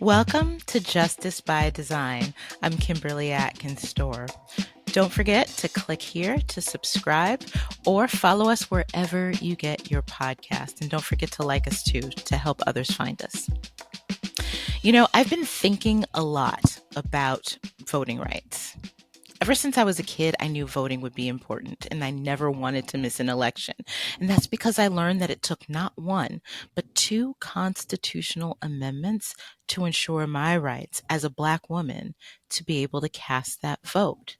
Welcome to Justice by Design. I'm Kimberly Atkins-Stohr. Don't forget to click here to subscribe or follow us wherever you get your podcast. And don't forget to like us too to help others find us. You know, I've been thinking a lot about voting rights. Ever since I was a kid, I knew voting would be important and I never wanted to miss an election. And that's because I learned that it took not one, but two constitutional amendments to ensure my rights as a Black woman to be able to cast that vote.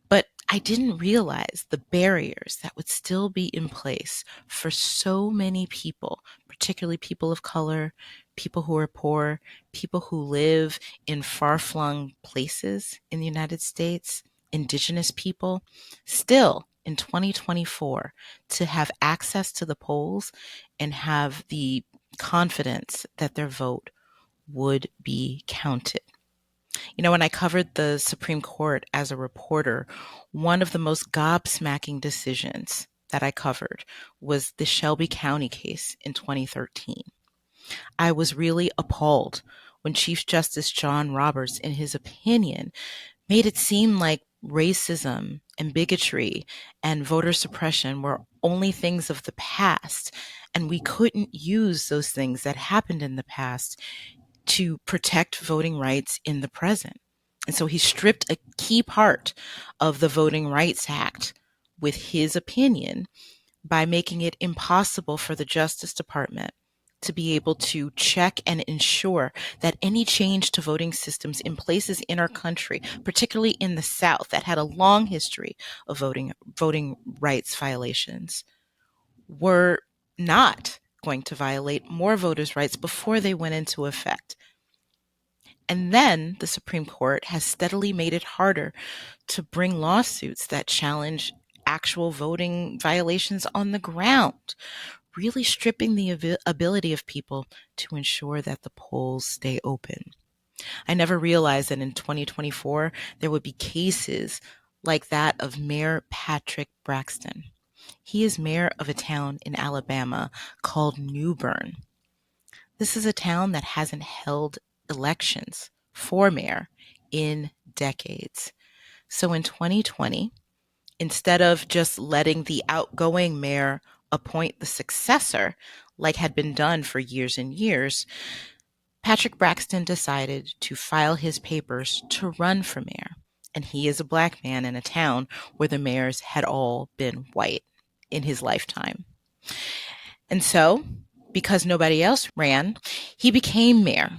But I didn't realize the barriers that would still be in place for so many people, particularly people of color, people who are poor, people who live in far-flung places in the United States, indigenous people, still in 2024 to have access to the polls and have the confidence that their vote would be counted. You know, when I covered the Supreme Court as a reporter, one of the most gobsmacking decisions that I covered was the Shelby County case in 2013. I was really appalled when Chief Justice John Roberts, in his opinion, made it seem like racism and bigotry and voter suppression were only things of the past, and we couldn't use those things that happened in the past to protect voting rights in the present. And so he stripped a key part of the Voting Rights Act with his opinion by making it impossible for the Justice Department to be able to check and ensure that any change to voting systems in places in our country, particularly in the South, that had a long history of voting rights violations, were not going to violate more voters' rights before they went into effect. And then the Supreme Court has steadily made it harder to bring lawsuits that challenge actual voting violations on the ground, really stripping the ability of people to ensure that the polls stay open. I never realized that in 2024, there would be cases like that of Mayor Patrick Braxton. He is mayor of a town in Alabama called New Bern. This is a town that hasn't held elections for mayor in decades. So in 2020, instead of just letting the outgoing mayor appoint the successor, like had been done for years and years, Patrick Braxton decided to file his papers to run for mayor. And he is a Black man in a town where the mayors had all been white in his lifetime. And so, because nobody else ran, he became mayor.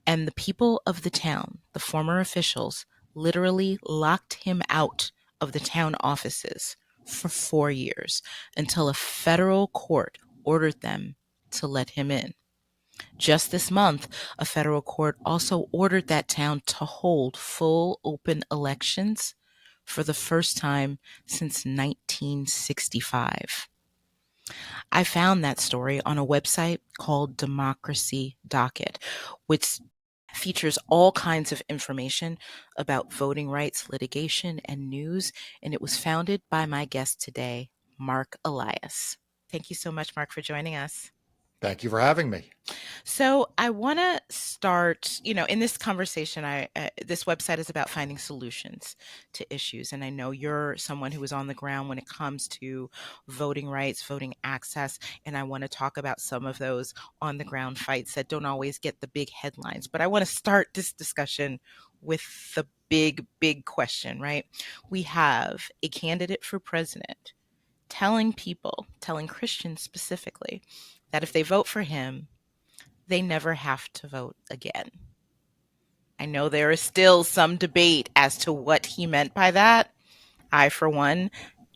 And the people of the town, the former officials, literally locked him out of the town offices for 4 years until a federal court ordered them to let him in. Just this month, a federal court also ordered that town to hold full open elections for the first time since 1965. I found that story on a website called Democracy Docket, which features all kinds of information about voting rights litigation and news, and it was founded by my guest today, Marc Elias. Thank you so much, Marc, for joining us. Thank you for having me. So I want to start, in this conversation, this website is about finding solutions to issues. And I know you're someone who is on the ground when it comes to voting rights, voting access. And I want to talk about some of those on the ground fights that don't always get the big headlines. But I want to start this discussion with the big question, right? We have a candidate for president telling Christians specifically, that if they vote for him, they never have to vote again. I know there is still some debate as to what he meant by that. I, for one,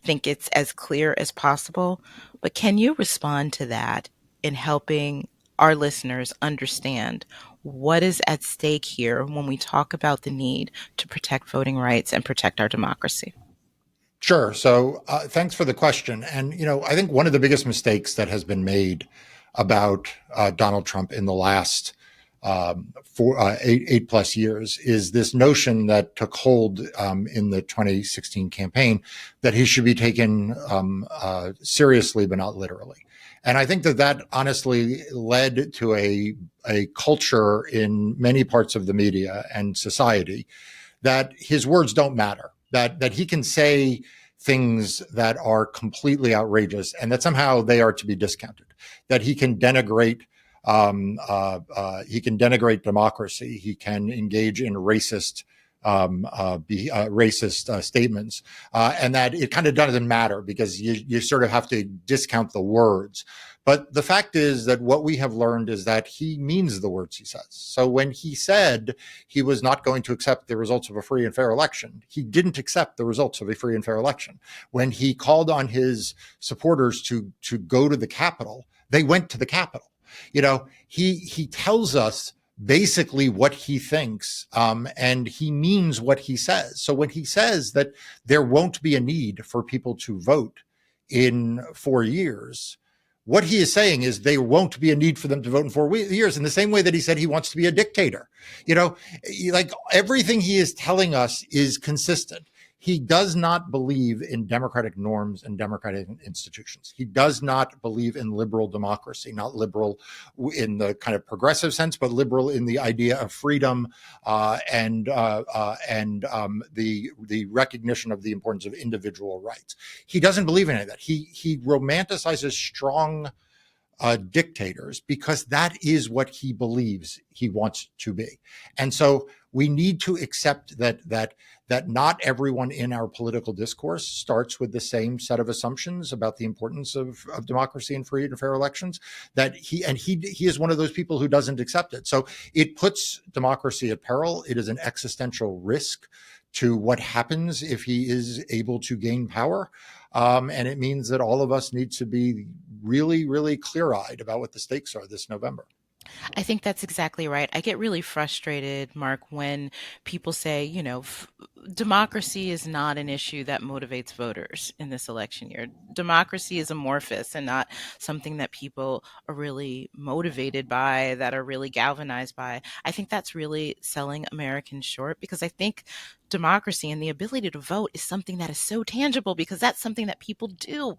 think it's as clear as possible. But can you respond to that in helping our listeners understand what is at stake here when we talk about the need to protect voting rights and protect our democracy? Sure. So thanks for the question. And, I think one of the biggest mistakes that has been made about Donald Trump in the last 8 plus years is this notion that took hold in the 2016 campaign that he should be taken seriously, but not literally. And I think that honestly led to a culture in many parts of the media and society that his words don't matter, that he can say things that are completely outrageous and that somehow they are to be discounted, that he can denigrate democracy, he can engage in racist statements, and that it kind of doesn't matter because you sort of have to discount the words. But the fact is that what we have learned is that he means the words he says. So when he said he was not going to accept the results of a free and fair election, he didn't accept the results of a free and fair election. When he called on his supporters to go to the Capitol, they went to the Capitol. He tells us basically what he thinks, and he means what he says. So when he says that there won't be a need for people to vote in 4 years, what he is saying is there won't be a need for them to vote in 4 years, in the same way that he said he wants to be a dictator. Like everything he is telling us is consistent. He does not believe in democratic norms and democratic institutions. He does not believe in liberal democracy, not liberal in the kind of progressive sense, but liberal in the idea of freedom and the recognition of the importance of individual rights. He doesn't believe in any of that. He romanticizes strong dictators because that is what he believes he wants to be. And so we need to accept that not everyone in our political discourse starts with the same set of assumptions about the importance of democracy and free and fair elections, that he is one of those people who doesn't accept it. So it puts democracy at peril. It is an existential risk to what happens if he is able to gain power. And it means that all of us need to be really, really clear-eyed about what the stakes are this November. I think that's exactly right. I get really frustrated, Mark, when people say, democracy is not an issue that motivates voters in this election year. Democracy is amorphous and not something that people are really motivated by, that are really galvanized by. I think that's really selling Americans short, because I think democracy and the ability to vote is something that is so tangible, because that's something that people do.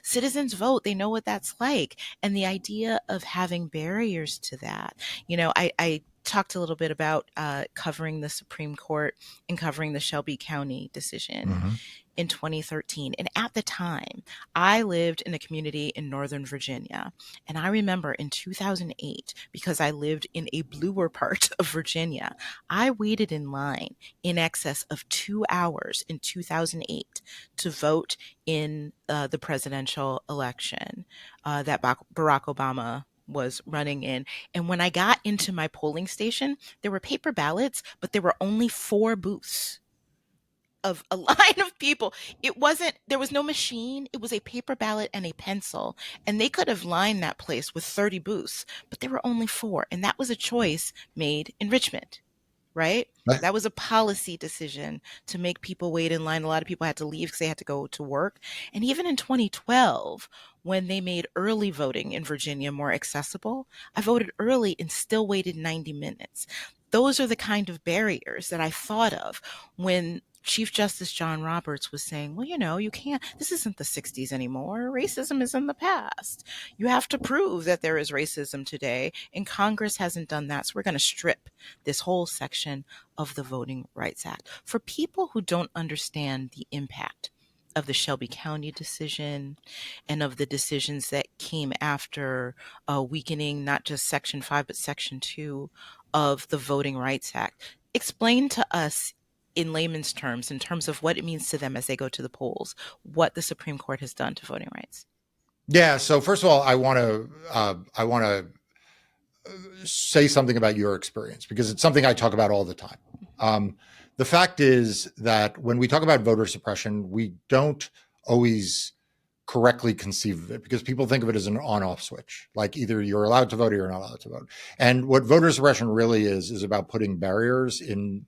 Citizens vote. They know what that's like. And the idea of having barriers to that, I talked a little bit about covering the Supreme Court and covering the Shelby County decision in 2013. And at the time, I lived in a community in Northern Virginia. And I remember in 2008, because I lived in a bluer part of Virginia, I waited in line in excess of 2 hours in 2008 to vote in the presidential election that Barack Obama was running in. And when I got into my polling station, there were paper ballots, but there were only 4 booths of a line of people. There was no machine. It was a paper ballot and a pencil. And they could have lined that place with 30 booths, but there were only 4. And that was a choice made in Richmond, right? That was a policy decision to make people wait in line. A lot of people had to leave because they had to go to work. And even in 2012, when they made early voting in Virginia more accessible, I voted early and still waited 90 minutes. Those are the kind of barriers that I thought of when Chief Justice John Roberts was saying, well, you can't, this isn't the 60s anymore. Racism is in the past. You have to prove that there is racism today, and Congress hasn't done that. So we're going to strip this whole section of the Voting Rights Act. For people who don't understand the impact of the Shelby County decision and of the decisions that came after weakening not just Section 5, but Section 2 of the Voting Rights Act, explain to us in layman's terms, in terms of what it means to them as they go to the polls, what the Supreme Court has done to voting rights. Yeah. So first of all, I want to say something about your experience, because it's something I talk about all the time. The fact is that when we talk about voter suppression, we don't always correctly conceive of it, because people think of it as an on-off switch, like either you're allowed to vote or you're not allowed to vote. And what voter suppression really is about putting barriers in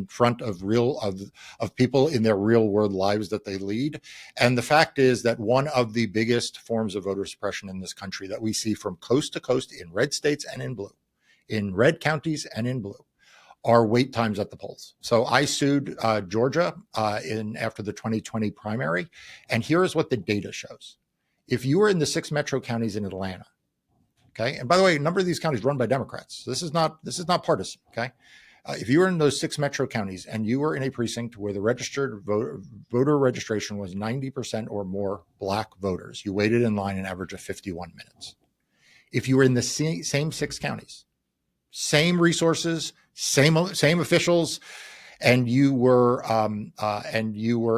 front of people in their real world lives that they lead. And the fact is that one of the biggest forms of voter suppression in this country that we see from coast to coast in red states and in blue, in red counties and in blue, are wait times at the polls. So I sued Georgia after the 2020 primary, and here is what the data shows. If you were in the 6 metro counties in Atlanta, okay, and by the way, a number of these counties run by Democrats. So this is not partisan, okay? If you were in those 6 metro counties and you were in a precinct where the registered voter registration was 90% or more Black voters, you waited in line an average of 51 minutes. If you were in the same 6 counties, same resources, same officials, and you were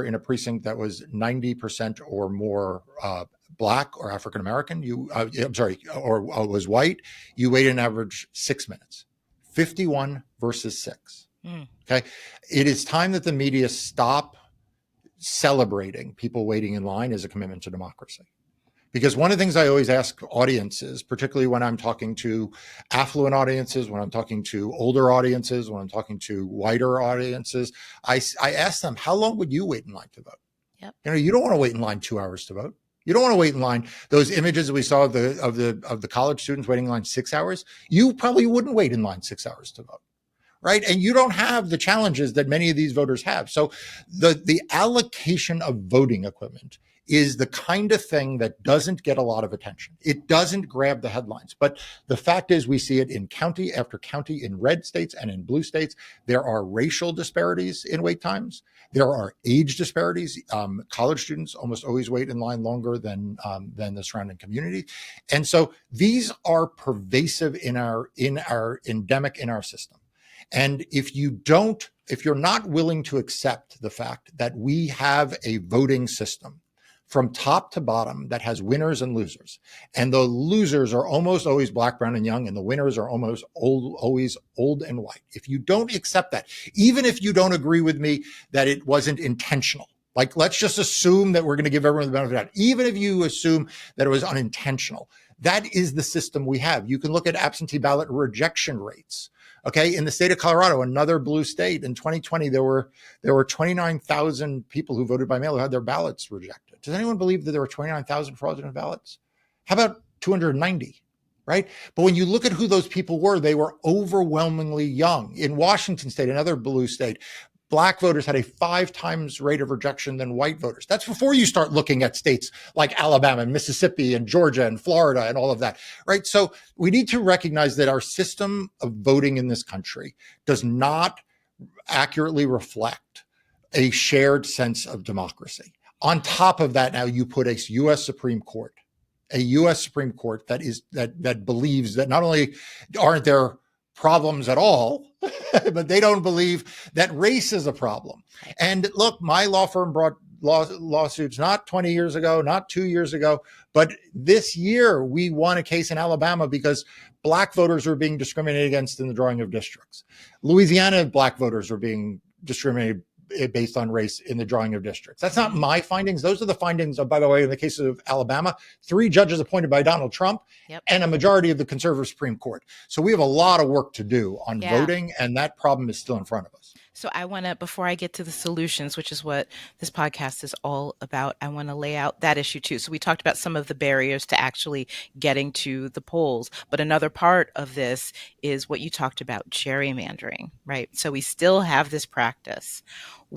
in a precinct that was 90% or more Black or African American, or was white, you waited an average 6 minutes. 51 versus 6. Okay. It is time that the media stop celebrating people waiting in line as a commitment to democracy. Because one of the things I always ask audiences, particularly when I'm talking to affluent audiences, when I'm talking to older audiences, when I'm talking to whiter audiences, I ask them, how long would you wait in line to vote? Yep. You don't want to wait in line 2 hours to vote. You don't want to wait in line. Those images that we saw of the college students waiting in line 6 hours, you probably wouldn't wait in line 6 hours to vote, right? And you don't have the challenges that many of these voters have. So the allocation of voting equipment is the kind of thing that doesn't get a lot of attention. It doesn't grab the headlines. But the fact is, we see it in county after county, in red states and in blue states. There are racial disparities in wait times. There are age disparities. College students almost always wait in line longer than the surrounding community. And so these are pervasive endemic in our system. And if you're not willing to accept the fact that we have a voting system from top to bottom that has winners and losers, and the losers are almost always Black, brown, and young, and the winners are almost always old and white. If you don't accept that, even if you don't agree with me that it wasn't intentional, like let's just assume that we're going to give everyone the benefit of the doubt, even if you assume that it was unintentional, that is the system we have. You can look at absentee ballot rejection rates. Okay, in the state of Colorado, another blue state, in 2020, there were 29,000 people who voted by mail who had their ballots rejected. Does anyone believe that there were 29,000 fraudulent ballots? How about 290, right? But when you look at who those people were, they were overwhelmingly young. In Washington state, another blue state, Black voters had a 5 times rate of rejection than white voters. That's before you start looking at states like Alabama and Mississippi and Georgia and Florida and all of that, right? So we need to recognize that our system of voting in this country does not accurately reflect a shared sense of democracy. On top of that, now you put a U.S. Supreme Court that believes that not only aren't there problems at all, but they don't believe that race is a problem. And look, my law firm brought lawsuits not 20 years ago, not 2 years ago, but this year we won a case in Alabama because Black voters were being discriminated against in the drawing of districts. Louisiana Black voters were being discriminated based on race in the drawing of districts. That's not my findings. Those are the findings of, by the way, in the case of Alabama, 3 judges appointed by Donald Trump, and a majority of the conservative Supreme Court. So we have a lot of work to do on voting, and that problem is still in front of us. So I want to, before I get to the solutions, which is what this podcast is all about, I want to lay out that issue too. So we talked about some of the barriers to actually getting to the polls, but another part of this is what you talked about, gerrymandering, right? So we still have this practice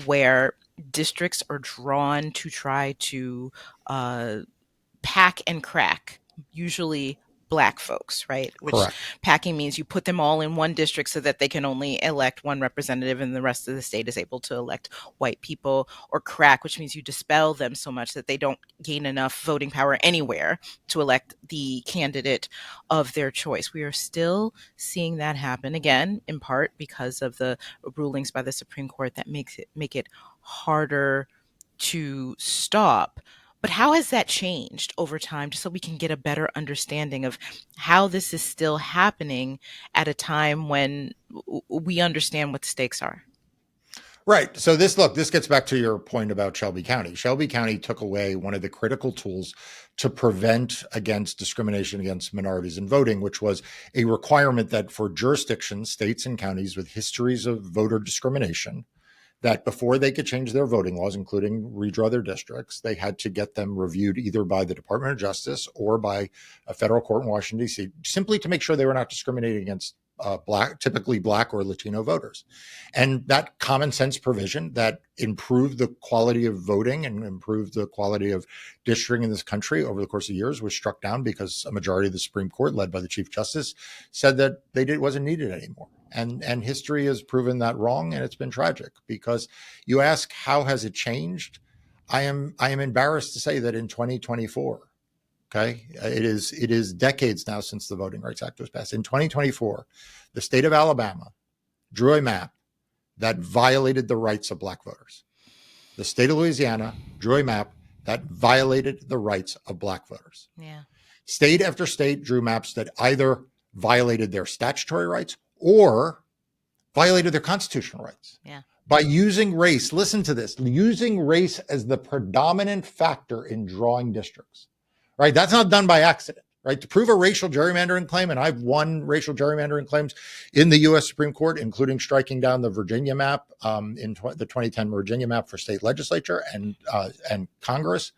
where districts are drawn to try to pack and crack, usually Black folks, right? Which Correct. Packing means you put them all in one district so that they can only elect one representative and the rest of the state is able to elect white people. Or crack, which means you dispel them so much that they don't gain enough voting power anywhere to elect the candidate of their choice. We are still seeing that happen, again, in part because of the rulings by the Supreme Court that make it harder to stop. But how has that changed over time, just so we can get a better understanding of how this is still happening at a time when we understand what the stakes are? Right. So this gets back to your point about Shelby County. Shelby County took away one of the critical tools to prevent against discrimination against minorities in voting, which was a requirement that for jurisdictions, states and counties with histories of voter discrimination, that before they could change their voting laws, including redraw their districts, they had to get them reviewed either by the Department of Justice or by a federal court in Washington, D.C., simply to make sure they were not discriminating against typically black or Latino voters. And that common sense provision that improved the quality of voting and improved the quality of districting in this country over the course of years was struck down because a majority of the Supreme Court, led by the Chief Justice, said that wasn't needed anymore. And history has proven that wrong, and it's been tragic. Because you ask, how has it changed? I am embarrassed to say that in 2024, okay, it is decades now since the Voting Rights Act was passed. In 2024, the state of Alabama drew a map that violated the rights of black voters. The state of Louisiana drew a map that violated the rights of black voters. Yeah. State after state drew maps that either violated their statutory rights or violated their constitutional rights. Yeah. By using race, listen to this, using race as the predominant factor in drawing districts, right? That's not done by accident, right? To prove a racial gerrymandering claim, and I've won racial gerrymandering claims in the U.S. Supreme Court, including striking down the Virginia map, the 2010 Virginia map for state legislature and Congress.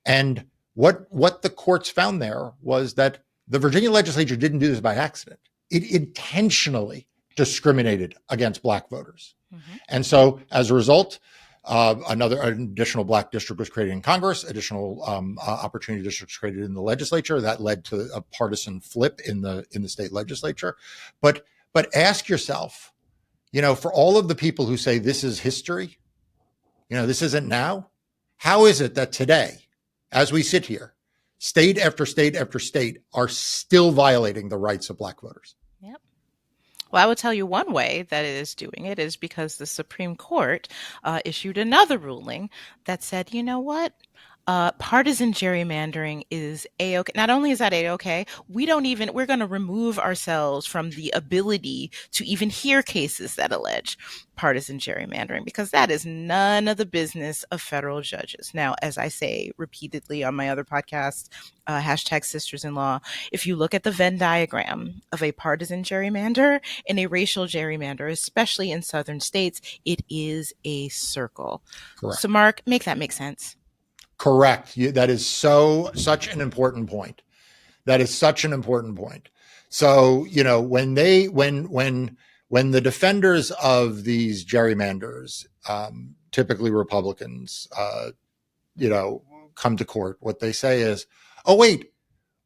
And what the courts found there was that the Virginia legislature didn't do this by accident. It intentionally discriminated against black voters. Mm-hmm. And so as a result, an additional black district was created in Congress, additional opportunity districts created in the legislature. That led to a partisan flip in the state legislature. But ask yourself, for all of the people who say this is history, this isn't now, how is it that today, as we sit here, state after state after state are still violating the rights of black voters? Yep. Well, I will tell you one way that it is doing it is because the Supreme Court issued another ruling that said, you know what? Partisan gerrymandering is A-okay. Not only is that A-okay, we're going to remove ourselves from the ability to even hear cases that allege partisan gerrymandering, because that is none of the business of federal judges. Now, as I say repeatedly on my other podcast, #sisters-in-law, if you look at the Venn diagram of a partisan gerrymander and a racial gerrymander, especially in southern states, it is a circle. Correct. So, Mark, make that make sense. Correct. That is such an important point. That is such an important point. So, when the defenders of these gerrymanders, typically Republicans, come to court, what they say is, oh, wait,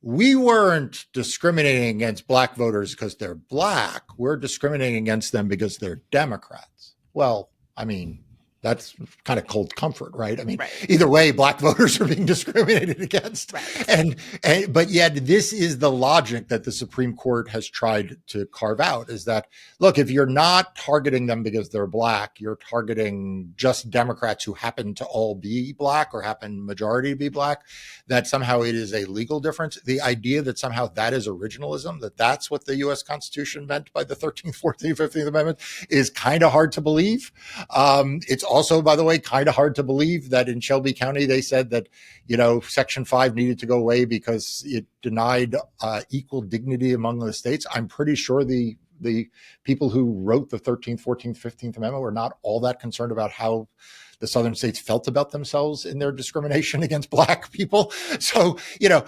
we weren't discriminating against black voters because they're black. We're discriminating against them because they're Democrats. Well, I mean, that's kind of cold comfort, right? I mean, right. Either way, black voters are being discriminated against. Right. But yet this is the logic that the Supreme Court has tried to carve out, is that, look, if you're not targeting them because they're black, you're targeting just Democrats who happen to all be black or happen majority to be black, that somehow it is a legal difference. The idea that somehow that is originalism, that's what the U.S. Constitution meant by the 13th, 14th, 15th Amendment, is kind of hard to believe. It's also, by the way, kind of hard to believe that in Shelby County, they said that, Section 5 needed to go away because it denied equal dignity among the states. I'm pretty sure the people who wrote the 13th, 14th, 15th Amendment were not all that concerned about how the southern states felt about themselves in their discrimination against black people. So, a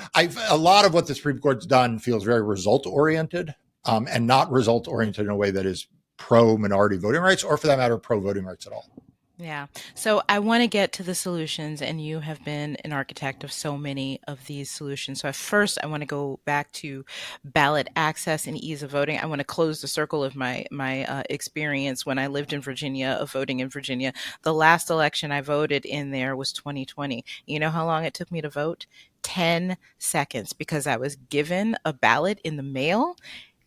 lot of what the Supreme Court's done feels very result-oriented and not result-oriented in a way that is pro-minority voting rights, or for that matter, pro-voting rights at all. Yeah. So I want to get to the solutions, and you have been an architect of so many of these solutions. So at first, I want to go back to ballot access and ease of voting. I want to close the circle of my experience when I lived in Virginia, of voting in Virginia. The last election I voted in there was 2020. You know how long it took me to vote? 10 seconds, because I was given a ballot in the mail.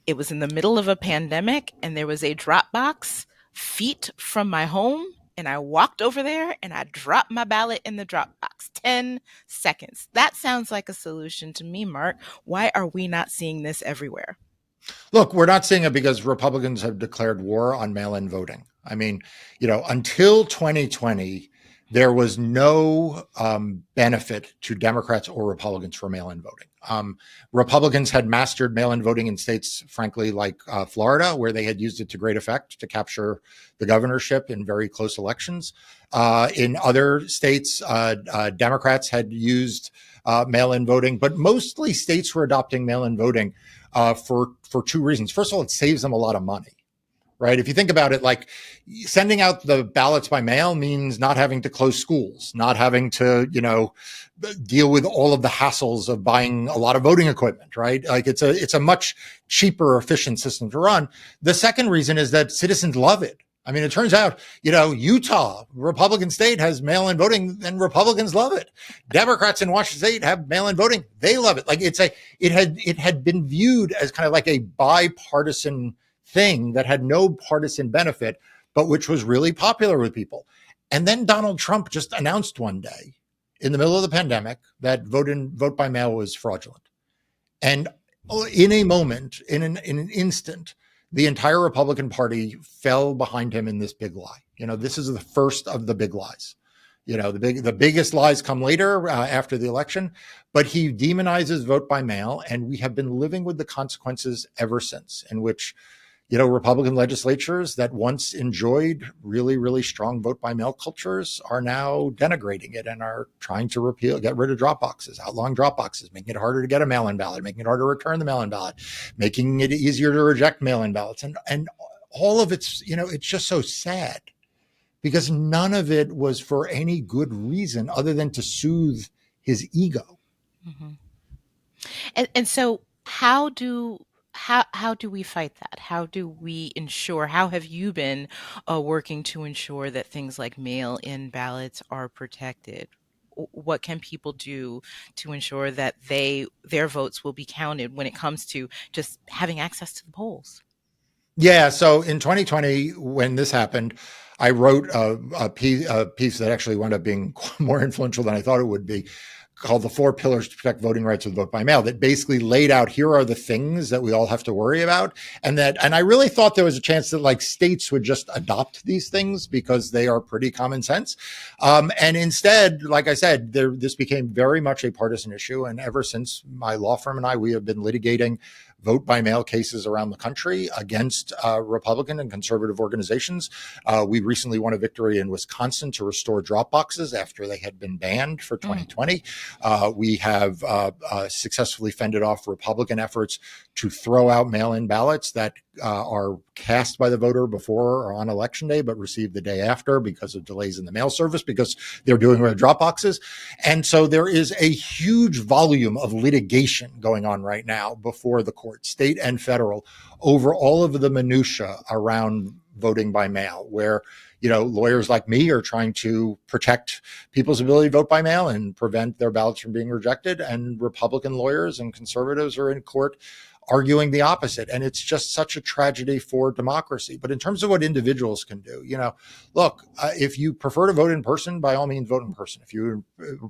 It was in the middle of a pandemic, and there was a drop box feet from my home. And I walked over there and I dropped my ballot in the drop box. 10 seconds. That sounds like a solution to me, Mark. Why are we not seeing this everywhere? Look, we're not seeing it because Republicans have declared war on mail-in voting. I mean, until 2020, there was no benefit to Democrats or Republicans for mail-in voting. Republicans had mastered mail-in voting in states, frankly, like Florida, where they had used it to great effect to capture the governorship in very close elections. In other states, Democrats had used mail-in voting, but mostly states were adopting mail-in voting for two reasons. First of all, it saves them a lot of money. Right. If you think about it, like sending out the ballots by mail means not having to close schools, not having to, deal with all of the hassles of buying a lot of voting equipment. Right. Like it's a much cheaper, efficient system to run. The second reason is that citizens love it. I mean, it turns out, Utah, Republican state, has mail-in voting, and Republicans love it. Democrats in Washington state have mail-in voting; they love it. Like it had been viewed as kind of like a bipartisan thing that had no partisan benefit, but which was really popular with people. And then Donald Trump just announced one day in the middle of the pandemic that vote by mail was fraudulent. And in a moment, in an instant, the entire Republican Party fell behind him in this big lie. This is the first of the big lies. The biggest lies come later after the election, but he demonizes vote by mail, and we have been living with the consequences ever since, in which Republican legislatures that once enjoyed really, really strong vote by mail cultures are now denigrating it and are trying to get rid of drop boxes, outlawing drop boxes, making it harder to get a mail-in ballot, making it harder to return the mail-in ballot, making it easier to reject mail-in ballots. And all of it's, it's just so sad because none of it was for any good reason other than to soothe his ego. Mm-hmm. And so how do we fight that? How do we ensure, how have you been working to ensure that things like mail-in ballots are protected? What can people do to ensure that their votes will be counted when it comes to just having access to the polls? Yeah. So in 2020, when this happened, I wrote a piece that actually wound up being more influential than I thought it would be, called The Four Pillars to Protect Voting Rights with Vote by Mail, that basically laid out, here are the things that we all have to worry about. And I really thought there was a chance that like states would just adopt these things because they are pretty common sense. And instead, like I said, this became very much a partisan issue. And ever since, my law firm and we have been litigating vote by mail cases around the country against Republican and conservative organizations. We recently won a victory in Wisconsin to restore drop boxes after they had been banned for 2020. We have successfully fended off Republican efforts to throw out mail-in ballots that are cast by the voter before or on election day, but received the day after because of delays in the mail service, because they're doing with drop boxes. And so there is a huge volume of litigation going on right now before the court, state and federal, over all of the minutia around voting by mail, where lawyers like me are trying to protect people's ability to vote by mail and prevent their ballots from being rejected. And Republican lawyers and conservatives are in court arguing the opposite. And it's just such a tragedy for democracy. But in terms of what individuals can do, look, if you prefer to vote in person, by all means, vote in person. If you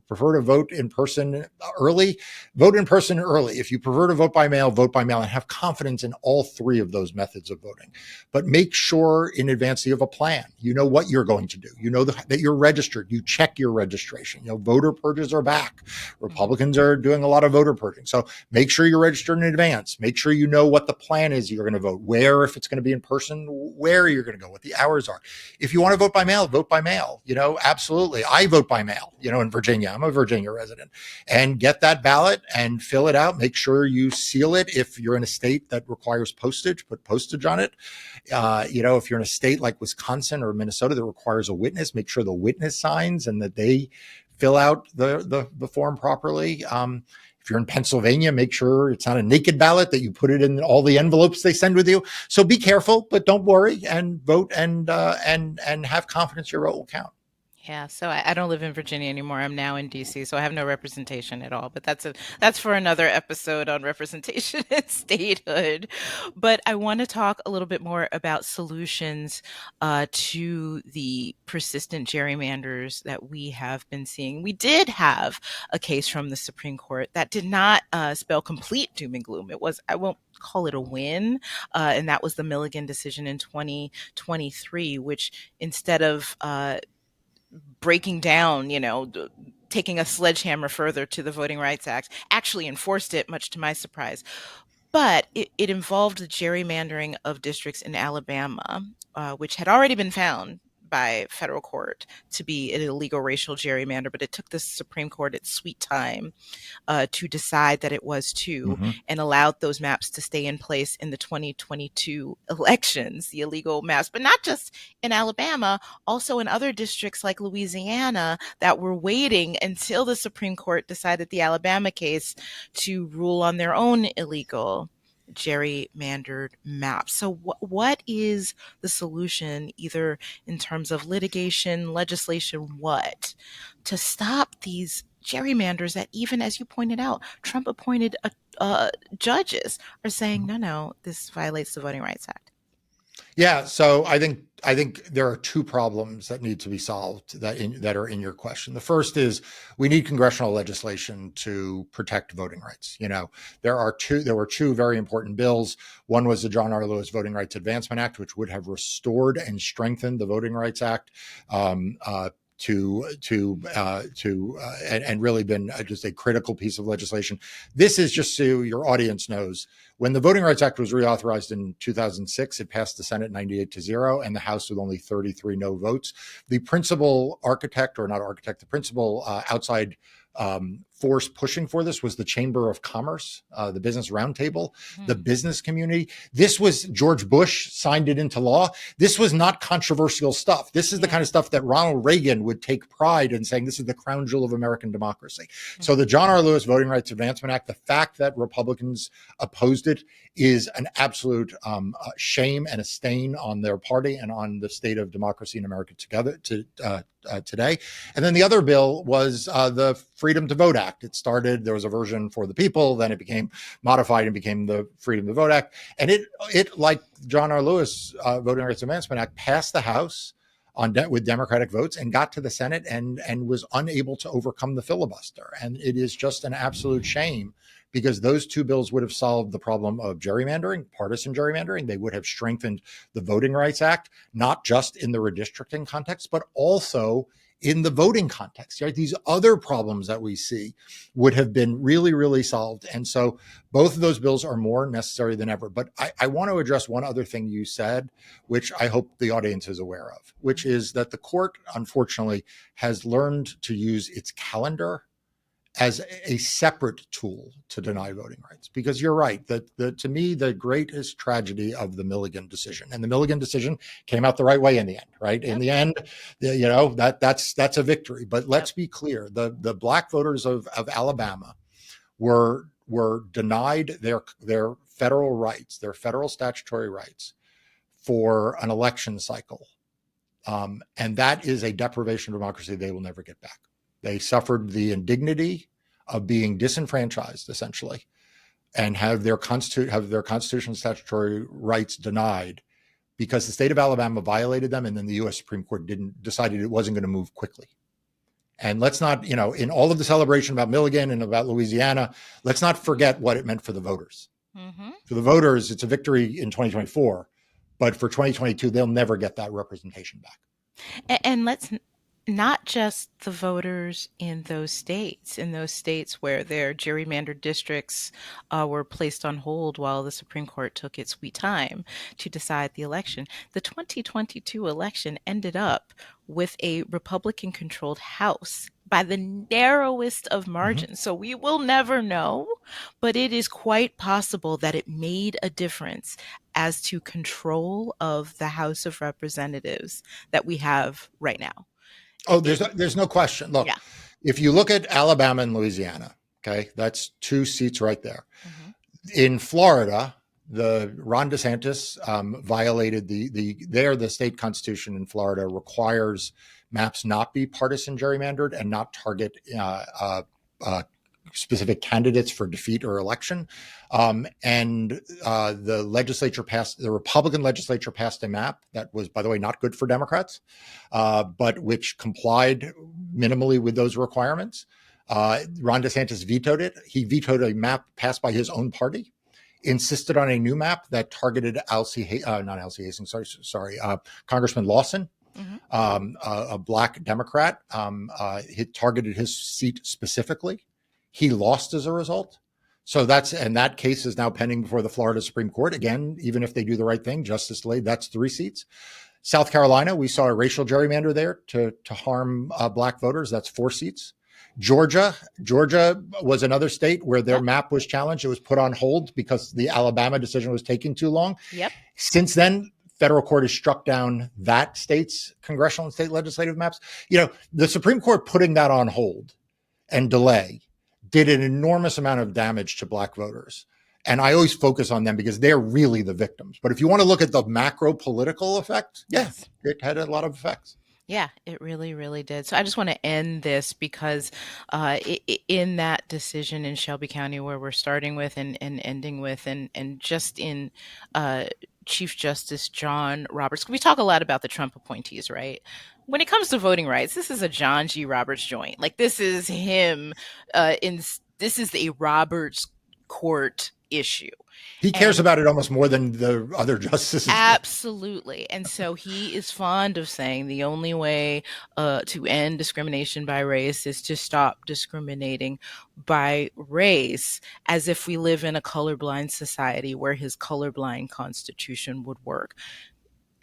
prefer to vote in person early, vote in person early. If you prefer to vote by mail, and have confidence in all three of those methods of voting. But make sure in advance that you have a plan. You know what you're going to do. You know that you're registered. You check your registration. Voter purges are back. Republicans are doing a lot of voter purging. So make sure you're registered in advance. Make sure you know what the plan is you're going to vote, where, if it's going to be in person, where you're going to go, what the hours are. If you want to vote by mail, vote by mail. Absolutely. I vote by mail, in Virginia. I'm a Virginia resident. And get that ballot and fill it out. Make sure you seal it. If you're in a state that requires postage, put postage on it. If you're in a state like Wisconsin or Minnesota that requires a witness, make sure the witness signs and that they fill out the form properly. If you're in Pennsylvania, make sure it's not a naked ballot, that you put it in all the envelopes they send with you. So be careful, but don't worry, and vote and have confidence your vote will count. Yeah, so I don't live in Virginia anymore. I'm now in DC, so I have no representation at all. But that's for another episode on representation and statehood. But I want to talk a little bit more about solutions to the persistent gerrymanders that we have been seeing. We did have a case from the Supreme Court that did not spell complete doom and gloom. I won't call it a win, and that was the Milligan decision in 2023, which instead of breaking down, taking a sledgehammer further to the Voting Rights Act, actually enforced it, much to my surprise. But it involved the gerrymandering of districts in Alabama, which had already been found by federal court to be an illegal racial gerrymander, but it took the Supreme Court its sweet time to decide that it was too, and allowed those maps to stay in place in the 2022 elections, the illegal maps, but not just in Alabama, also in other districts like Louisiana that were waiting until the Supreme Court decided the Alabama case to rule on their own illegal gerrymandered maps. So what is the solution, either in terms of litigation, legislation, to stop these gerrymanders that, even as you pointed out, Trump appointed judges are saying, no, this violates the Voting Rights Act? Yeah, so I think there are two problems that need to be solved that are in your question. The first is we need congressional legislation to protect voting rights. There were two very important bills. One was the John R. Lewis Voting Rights Advancement Act, which would have restored and strengthened the Voting Rights Act, and really been just a critical piece of legislation. This is, just so your audience knows, when the Voting Rights Act was reauthorized in 2006, it passed the Senate 98-0 and the House with only 33 no votes. The principal architect, or not architect, the principal outside force pushing for this was the Chamber of Commerce, the Business Roundtable, the business community. This was George Bush signed it into law. This was not controversial stuff. This is the kind of stuff that Ronald Reagan would take pride in saying this is the crown jewel of American democracy. So the John R. Lewis Voting Rights Advancement Act, the fact that Republicans opposed it is an absolute shame and a stain on their party and on the state of democracy in America today. And then the other bill was the Freedom to Vote Act. It started, there was a version for the people, then it became modified and became the Freedom to Vote Act. And it like John R. Lewis Voting Rights Advancement Act, passed the House with Democratic votes and got to the Senate and was unable to overcome the filibuster. And it is just an absolute shame, because those two bills would have solved the problem of gerrymandering, partisan gerrymandering. They would have strengthened the Voting Rights Act, not just in the redistricting context, but also in the voting context. Right? These other problems that we see would have been really, really solved. And so both of those bills are more necessary than ever. But I want to address one other thing you said, which I hope the audience is aware of, which is that the court, unfortunately, has learned to use its calendar as a separate tool to deny voting rights. Because you're right, that to me, the greatest tragedy of the Milligan decision, and the Milligan decision came out the right way in the end, right? Yep. In the end, that's a victory. But let's be clear, the black voters of Alabama were denied their federal rights, their federal statutory rights for an election cycle. And that is a deprivation of democracy they will never get back. They suffered the indignity of being disenfranchised, essentially, and have their constitutional statutory rights denied because the state of Alabama violated them, and then the U.S. Supreme Court decided it wasn't going to move quickly. And let's not, in all of the celebration about Milligan and about Louisiana, let's not forget what it meant for the voters. Mm-hmm. For the voters, it's a victory in 2024, but for 2022, they'll never get that representation back. And let's not just the voters in those states where their gerrymandered districts were placed on hold while the Supreme Court took its sweet time to decide the election. The 2022 election ended up with a Republican-controlled House by the narrowest of margins. Mm-hmm. So we will never know, but it is quite possible that it made a difference as to control of the House of Representatives that we have right now. Oh, there's no question. Look, If you look at Alabama and Louisiana, okay, that's two seats right there. Mm-hmm. In Florida, the Ron DeSantis violated the state constitution in Florida requires maps not be partisan gerrymandered and not target specific candidates for defeat or election. The Republican legislature passed a map that was, by the way, not good for Democrats, but which complied minimally with those requirements. Ron DeSantis vetoed it. He vetoed a map passed by his own party, insisted on a new map that targeted Congressman Lawson, mm-hmm. A black Democrat. It targeted his seat specifically. He lost as a result. So that case is now pending before the Florida Supreme Court. Again, even if they do the right thing, justice delayed, that's 3 seats. South Carolina, we saw a racial gerrymander there to harm black voters. That's 4 seats. Georgia was another state where their map was challenged. It was put on hold because the Alabama decision was taking too long. Yep. Since then, federal court has struck down that state's congressional and state legislative maps. The Supreme Court putting that on hold and delay did an enormous amount of damage to black voters. And I always focus on them because they're really the victims. But if you want to look at the macro political effect, yes, it had a lot of effects. Yeah, it really, really did. So I just want to end this because in that decision in Shelby County, where we're starting with and ending with, and just in Chief Justice John Roberts, we talk a lot about the Trump appointees, right? When it comes to voting rights, this is a John G. Roberts joint. Like, this is him. This is a Roberts court issue. He cares about it almost more than the other justices. Absolutely. And so he is fond of saying the only way to end discrimination by race is to stop discriminating by race, as if we live in a colorblind society where his colorblind constitution would work.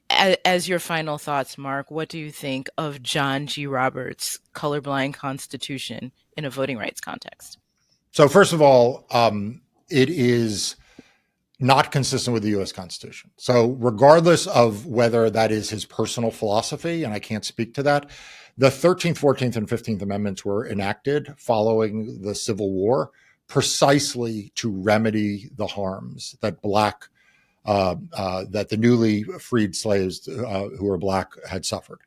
As your final thoughts, Mark, what do you think of John G. Roberts' colorblind constitution in a voting rights context? So first of all, it is not consistent with the U.S. Constitution. So regardless of whether that is his personal philosophy, and I can't speak to that, the 13th, 14th, and 15th Amendments were enacted following the Civil War precisely to remedy the harms that that the newly freed slaves who were black had suffered.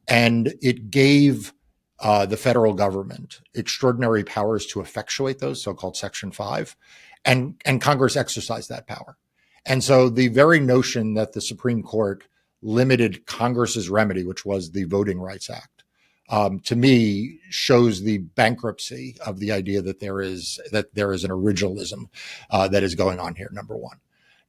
And it gave the federal government extraordinary powers to effectuate those, so-called Section 5. And Congress exercised that power. And so the very notion that the Supreme Court limited Congress's remedy, which was the Voting Rights Act, to me shows the bankruptcy of the idea that there is an originalism that is going on here, number one.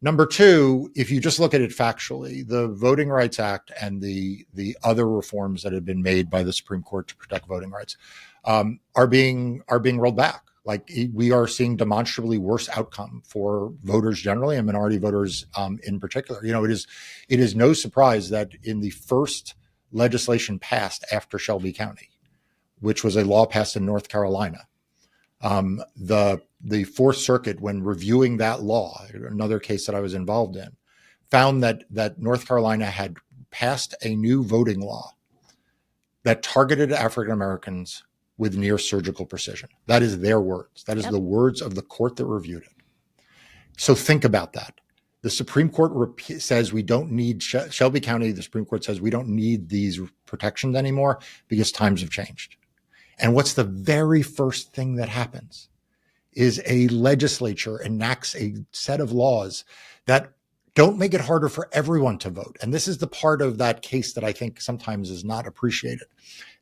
Number two, if you just look at it factually, the Voting Rights Act and the other reforms that have been made by the Supreme Court to protect voting rights are being rolled back. Like, we are seeing demonstrably worse outcome for voters generally and minority voters in particular. It is no surprise that in the first legislation passed after Shelby County, which was a law passed in North Carolina, the Fourth Circuit, when reviewing that law, another case that I was involved in, found that North Carolina had passed a new voting law that targeted African Americans with near surgical precision. That is their words. That is the words of the court that reviewed it. So think about that. The Supreme Court says we don't need Shelby County. The Supreme Court says we don't need these protections anymore because times have changed. And what's the very first thing that happens is a legislature enacts a set of laws that don't make it harder for everyone to vote. And this is the part of that case that I think sometimes is not appreciated.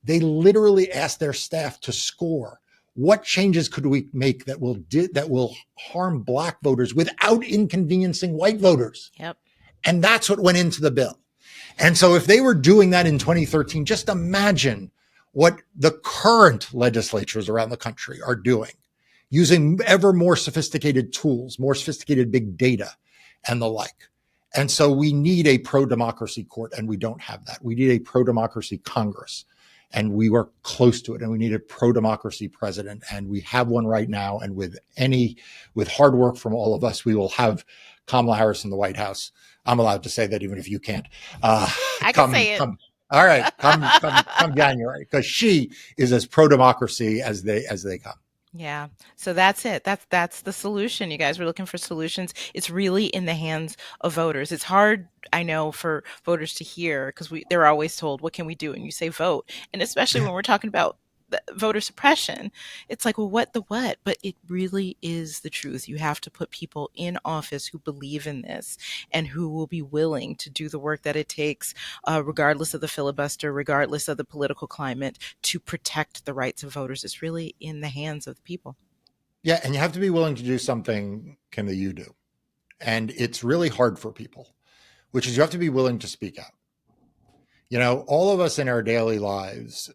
They literally asked their staff to score what changes could we make that will harm black voters without inconveniencing white voters. Yep. And that's what went into the bill. And so if they were doing that in 2013, just imagine what the current legislatures around the country are doing, using ever more sophisticated tools, more sophisticated big data and the like. And so we need a pro-democracy court, and we don't have that. We need a pro-democracy Congress, and we were close to it, and we need a pro-democracy president, and we have one right now. And with hard work from all of us, we will have Kamala Harris in the White House. I'm allowed to say that even if you can't. I can say it. All right, come January, because she is as pro-democracy as they come. Yeah. So that's it. That's the solution. You guys were looking for solutions. It's really in the hands of voters. It's hard, I know, for voters to hear because they're always told, what can we do? And you say vote. And especially when we're talking about voter suppression, it's like, well, what? But it really is the truth. You have to put people in office who believe in this and who will be willing to do the work that it takes, regardless of the filibuster, regardless of the political climate, to protect the rights of voters. It's really in the hands of the people. Yeah, and you have to be willing to do something, Kim, that you do. And it's really hard for people, which is you have to be willing to speak out. All of us in our daily lives,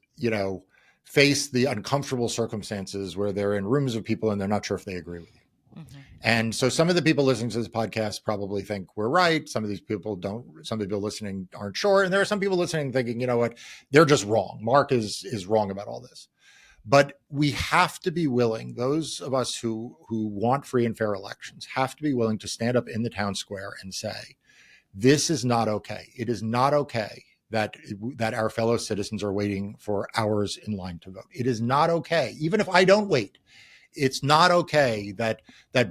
face the uncomfortable circumstances where they're in rooms of people and they're not sure if they agree with you. Mm-hmm. And so some of the people listening to this podcast probably think we're right. Some of these people don't. Some people listening aren't sure. And there are some people listening thinking, you know what, they're just wrong. Mark is wrong about all this. But we have to be willing, those of us who want free and fair elections have to be willing to stand up in the town square and say, this is not okay. It is not okay that our fellow citizens are waiting for hours in line to vote. It is not okay. Even if I don't wait, it's not okay that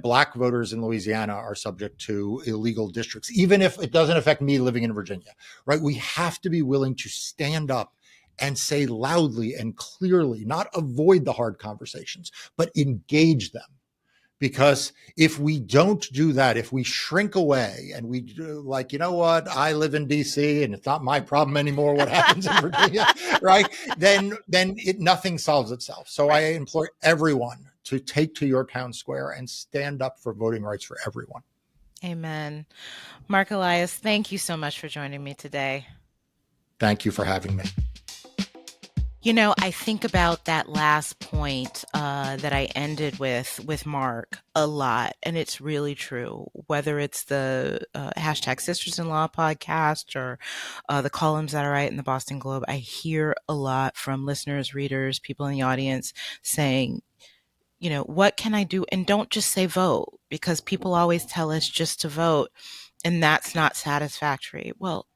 Black voters in Louisiana are subject to illegal districts, even if it doesn't affect me living in Virginia, right? We have to be willing to stand up and say loudly and clearly, not avoid the hard conversations, but engage them. Because if we don't do that, if we shrink away and we like, you know what, I live in DC and it's not my problem anymore what happens in Virginia, right? Then nothing solves itself. So I implore everyone to take to your town square and stand up for voting rights for everyone. Amen. Marc Elias, thank you so much for joining me today. Thank you for having me. You know, I think about that last point that I ended with Mark a lot, and it's really true. Whether it's the hashtag Sisters-in-Law podcast or the columns that I write in the Boston Globe, I hear a lot from listeners, readers, people in the audience saying, you know, what can I do? And don't just say vote, because people always tell us just to vote, and that's not satisfactory. Well,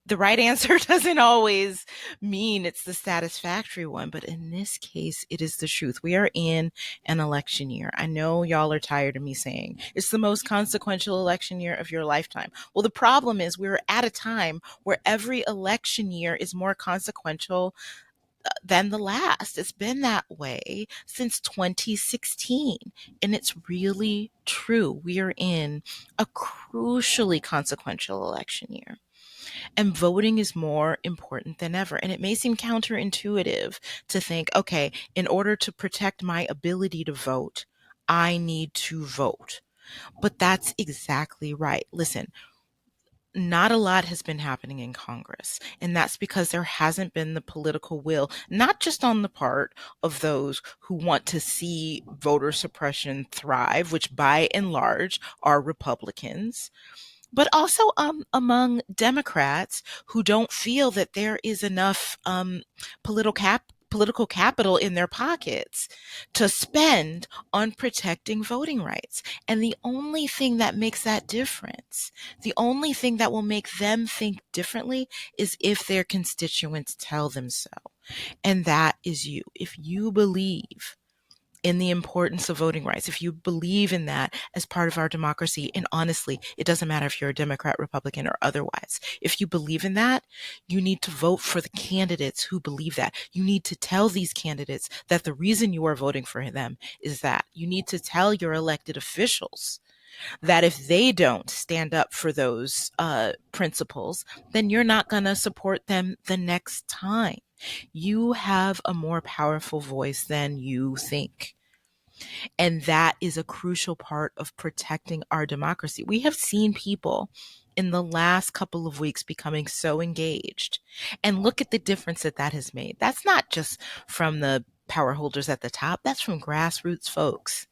the right answer doesn't always mean it's the satisfactory one, but in this case, it is the truth. We are in an election year. I know y'all are tired of me saying it's the most consequential election year of your lifetime. Well, the problem is we're at a time where every election year is more consequential than the last. It's been that way since 2016. And it's really true. We are in a crucially consequential election year. And voting is more important than ever. And it may seem counterintuitive to think, okay, in order to protect my ability to vote, I need to vote. But that's exactly right. Listen, not a lot has been happening in Congress, and that's because there hasn't been the political will, not just on the part of those who want to see voter suppression thrive, which by and large are Republicans, but also among Democrats who don't feel that there is enough political capital in their pockets to spend on protecting voting rights. And the only thing that makes that difference, the only thing that will make them think differently, is if their constituents tell them so. And that is you. If you believe in the importance of voting rights, if you believe in that as part of our democracy, and honestly, it doesn't matter if you're a Democrat, Republican, or otherwise. If you believe in that, you need to vote for the candidates who believe that. You need to tell these candidates that the reason you are voting for them is that. You need to tell your elected officials that if they don't stand up for those principles, then you're not going to support them the next time. You have a more powerful voice than you think. And that is a crucial part of protecting our democracy. We have seen people in the last couple of weeks becoming so engaged. And look at the difference that has made. That's not just from the power holders at the top. That's from grassroots folks,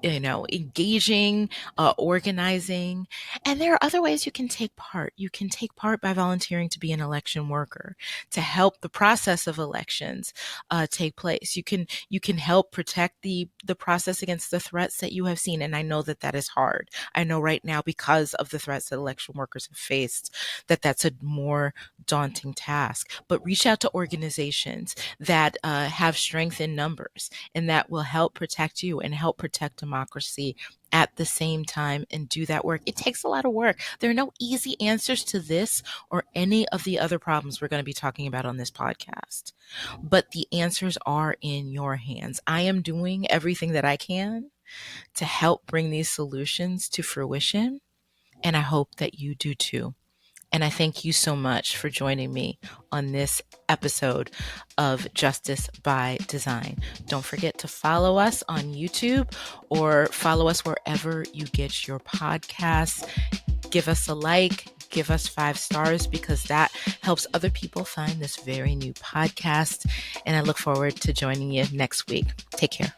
you know, engaging, organizing. And there are other ways you can take part. You can take part by volunteering to be an election worker, to help the process of elections take place. You can help protect the process against the threats that you have seen. And I know that is hard. I know right now, because of the threats that election workers have faced, that's a more daunting task. But reach out to organizations that have strength in numbers and that will help protect you and help protect democracy at the same time, and do that work. It takes a lot of work. There are no easy answers to this or any of the other problems we're going to be talking about on this podcast, but the answers are in your hands. I am doing everything that I can to help bring these solutions to fruition, and I hope that you do too. And I thank you so much for joining me on this episode of Justice by Design. Don't forget to follow us on YouTube or follow us wherever you get your podcasts. Give us a like, give us 5 stars, because that helps other people find this very new podcast. And I look forward to joining you next week. Take care.